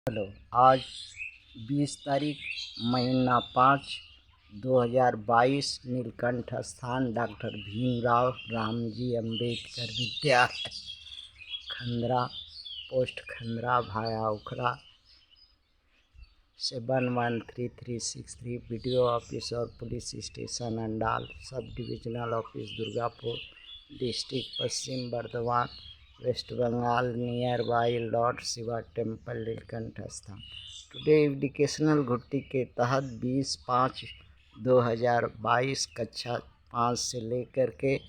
Hello. आज 20 तारीख महीना 5 2022 नीलकंठ स्थान डॉक्टर भीमराव रामजी अम्बेडकर विद्यालय खंदरा पोस्ट खंदरा भाया उखरा 711363 वीडियो ऑफिस और police station Andal sub divisional office Durgapur district Paschim Bardhaman West Bengal near by lord Shiva temple Neelkanth स्थान। टुडे एजुकेशनल घुट्टी के तहत 20/5/2022 कक्षा 5 से लेकर के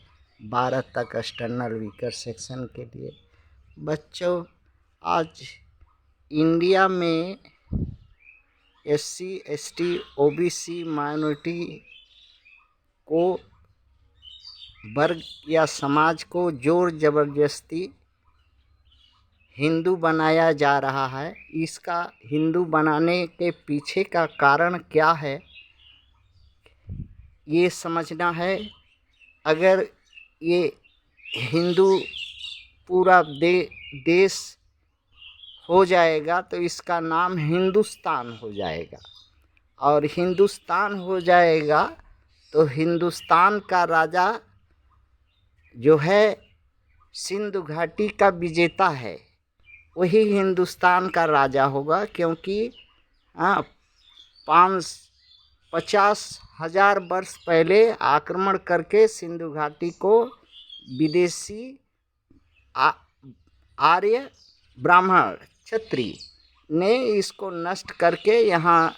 12 तक एक्सटर्नल वीकर सेक्शन के लिए बच्चों, आज इंडिया में SC ST OBC माइनॉरिटी को वर्ग या समाज को जोर जबरदस्ती हिंदू बनाया जा रहा है। इसका हिंदू बनाने के पीछे का कारण क्या है, ये समझना है। अगर ये हिंदू पूरा देश हो जाएगा तो इसका नाम हिंदुस्तान हो जाएगा, और हिंदुस्तान हो जाएगा तो हिंदुस्तान का राजा जो है सिंधु घाटी का विजेता है, वही हिंदुस्तान का राजा होगा। क्योंकि 50,000 वर्ष पहले आक्रमण करके सिंधु घाटी को विदेशी आर्य ब्राह्मण क्षत्रिय ने इसको नष्ट करके यहाँ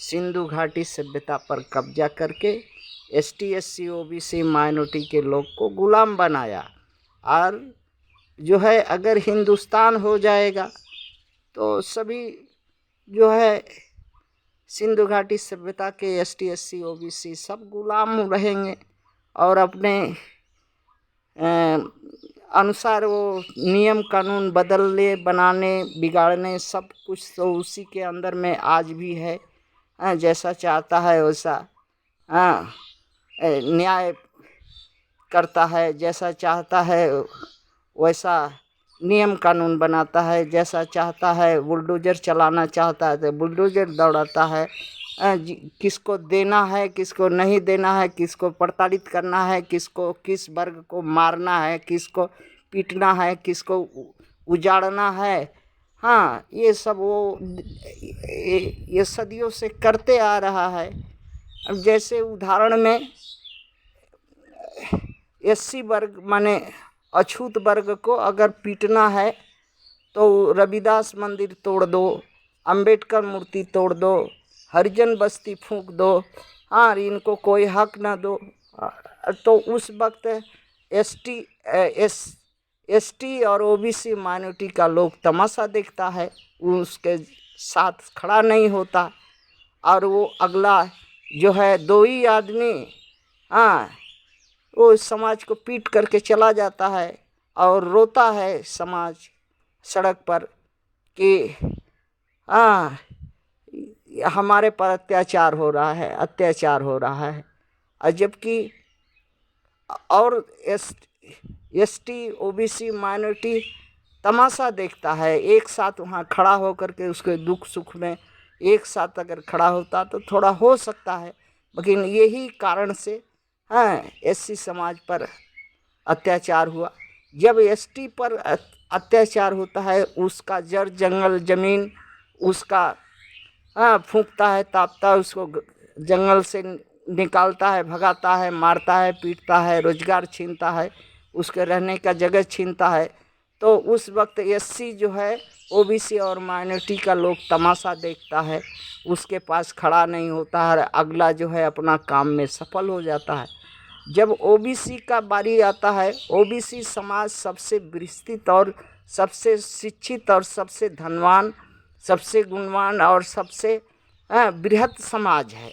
सिंधु घाटी सभ्यता पर कब्जा करके ST SC OBC माइनॉरिटी के लोग को गुलाम बनाया। और जो है अगर हिंदुस्तान हो जाएगा तो सभी जो है सिंधु घाटी सभ्यता के ST SC OBC सब गुलाम रहेंगे और अपने अनुसार वो नियम कानून बदलने बनाने बिगाड़ने सब कुछ तो उसी के अंदर में आज भी है। जैसा चाहता है वैसा न्याय करता है, जैसा चाहता है वैसा नियम कानून बनाता है, जैसा चाहता है बुलडोजर चलाना चाहता है तो बुलडोजर दौड़ाता है। किसको देना है किसको नहीं देना है, किसको प्रताड़ित करना है, किसको किस वर्ग को मारना है, किसको पीटना है, किसको उजाड़ना है, ये सब वो ये सदियों से करते आ रहा है। अब जैसे उदाहरण में SC वर्ग माने अछूत वर्ग को अगर पीटना है तो रविदास मंदिर तोड़ दो, अंबेडकर मूर्ति तोड़ दो, हरिजन बस्ती फूंक दो, इनको कोई हक ना दो, तो उस वक्त ST और OBC माइनॉरिटी का लोग तमाशा देखता है, उसके साथ खड़ा नहीं होता। और वो अगला जो है दो ही आदमी वो समाज को पीट करके चला जाता है और रोता है समाज सड़क पर कि हमारे पर अत्याचार हो रहा है, अत्याचार हो रहा है। और जबकि और ST OBC माइनॉरिटी तमाशा देखता है, एक साथ वहाँ खड़ा होकर के उसके दुख सुख में एक साथ अगर खड़ा होता तो थोड़ा हो सकता है। लेकिन यही कारण से SC समाज पर अत्याचार हुआ। जब ST पर अत्याचार होता है उसका जड़ जंगल ज़मीन उसका फूंकता है, तापता है, उसको जंगल से निकालता है, भगाता है, मारता है, पीटता है, रोजगार छीनता है, उसके रहने का जगह छीनता है। तो उस वक्त SC जो है OBC और माइनॉरिटी का लोग तमाशा देखता है, उसके पास खड़ा नहीं होता है, अगला जो है अपना काम में सफल हो जाता है। जब OBC का बारी आता है, OBC समाज सबसे विस्तृत और सबसे शिक्षित और सबसे धनवान, सबसे गुणवान और सबसे बृहत समाज है।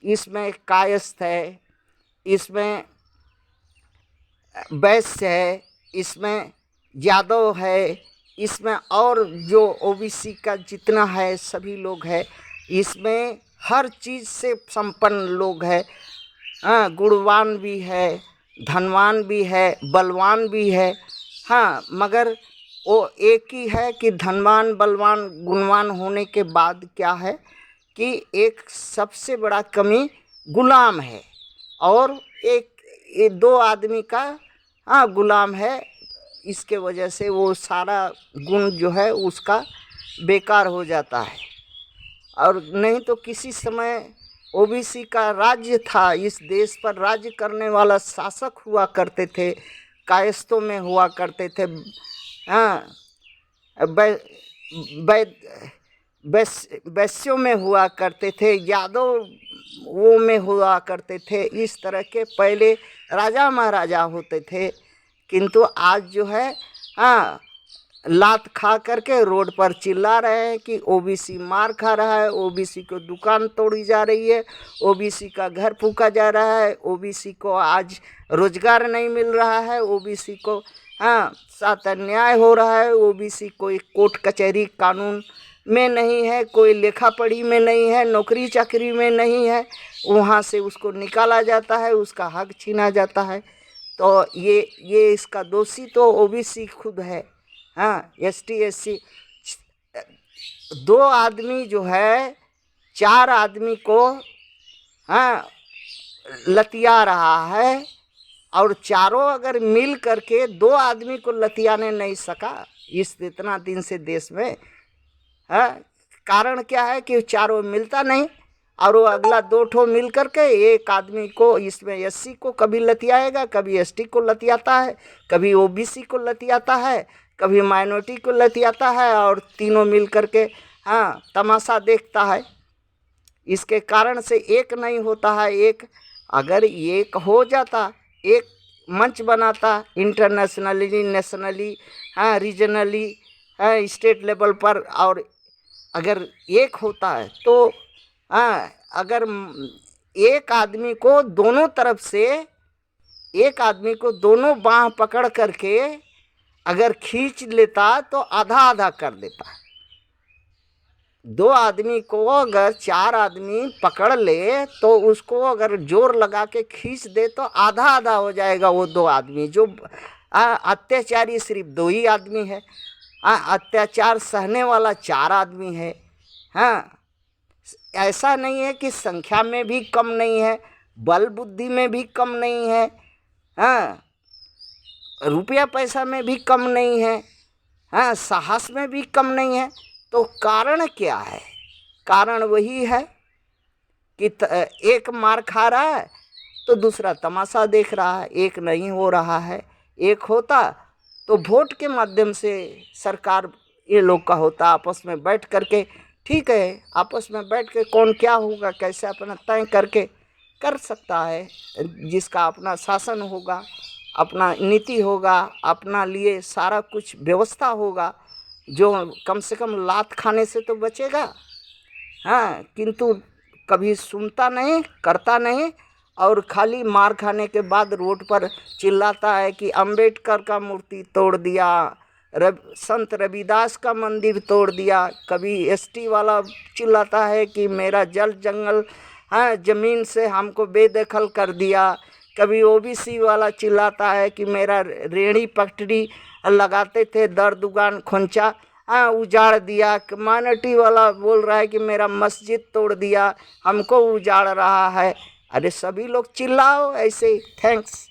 इसमें कायस्थ है, इसमें वैश्य है, इसमें यादव है, इसमें और जो OBC का जितना है सभी लोग हैं, इसमें हर चीज़ से संपन्न लोग हैं। गुणवान भी है, धनवान भी है, बलवान भी है। मगर वो एक ही है कि धनवान बलवान गुणवान होने के बाद क्या है कि एक सबसे बड़ा कमी गुलाम है, और एक ये दो आदमी का गुलाम है। इसके वजह से वो सारा गुण जो है उसका बेकार हो जाता है। और नहीं तो किसी समय ओबीसी का राज्य था, इस देश पर राज्य करने वाला शासक हुआ करते थे, कायस्तों में हुआ करते थे, हाँ, वैश्यों में हुआ करते थे, यादव वो में हुआ करते थे। इस तरह के पहले राजा महाराजा होते थे। किंतु आज जो है लात खा करके रोड पर चिल्ला रहे हैं कि ओबीसी मार खा रहा है, ओबीसी को दुकान तोड़ी जा रही है, ओबीसी का घर फूका जा रहा है, ओबीसी को आज रोजगार नहीं मिल रहा है, ओबीसी को साथ अन्याय हो रहा है, ओबीसी कोई कोर्ट कचहरी कानून में नहीं है, कोई लेखा पढ़ी में नहीं है, नौकरी चाकरी में नहीं है, वहाँ से उसको निकाला जाता है, उसका हक छीना जाता है। तो ये इसका दोषी तो ओबीसी खुद है। एसटी एससी दो आदमी जो है चार आदमी को लतिया रहा है, और चारों अगर मिल करके दो आदमी को लतियाने नहीं सका इस इतना दिन से देश में, कारण क्या है कि चारों मिलता नहीं, और वो अगला दो ठो मिल करके एक आदमी को, इसमें एससी को कभी लतियाएगा, कभी एसटी को लतियाता है, कभी ओबीसी को लतियाता है, कभी माइनॉरिटी को लतियाता है, और तीनों मिल करके तमाशा देखता है। इसके कारण से एक नहीं होता है। एक अगर एक हो जाता, एक मंच बनाता internationally, nationally, regionally, state level पर, और अगर एक होता है तो अगर एक आदमी को दोनों तरफ से, एक आदमी को दोनों बाँह पकड़ करके अगर खींच लेता तो आधा आधा कर देता। दो आदमी को अगर चार आदमी पकड़ ले तो उसको अगर जोर लगा के खींच दे तो आधा आधा हो जाएगा। वो दो आदमी जो अत्याचारी सिर्फ दो ही आदमी है, अत्याचार सहने वाला चार आदमी है। ऐसा नहीं है कि संख्या में भी कम नहीं है, बल बुद्धि में भी कम नहीं है, रुपया पैसा में भी कम नहीं है, साहस में भी कम नहीं है। तो कारण क्या है? कारण वही है कि एक मार खा रहा है तो दूसरा तमाशा देख रहा है। एक नहीं हो रहा है। एक होता तो वोट के माध्यम से सरकार ये लोग का होता, आपस में बैठ करके, ठीक है, आपस में बैठ के कौन क्या होगा कैसे अपना तय करके कर सकता है। जिसका अपना शासन होगा, अपना नीति होगा, अपना लिए सारा कुछ व्यवस्था होगा, जो कम से कम लात खाने से तो बचेगा। किंतु कभी सुनता नहीं, करता नहीं, और खाली मार खाने के बाद रोड पर चिल्लाता है कि अंबेडकर का मूर्ति तोड़ दिया, संत रविदास का मंदिर तोड़ दिया। कभी एसटी वाला चिल्लाता है कि मेरा जल जंगल ज़मीन से हमको बेदखल कर दिया। कभी ओबीसी वाला चिल्लाता है कि मेरा रेहड़ी पटरी लगाते थे दर दुकान खोंचा उजाड़ दिया। माइनॉरिटी वाला बोल रहा है कि मेरा मस्जिद तोड़ दिया, हमको उजाड़ रहा है। अरे सभी लोग चिल्लाओ ऐसे। थैंक्स।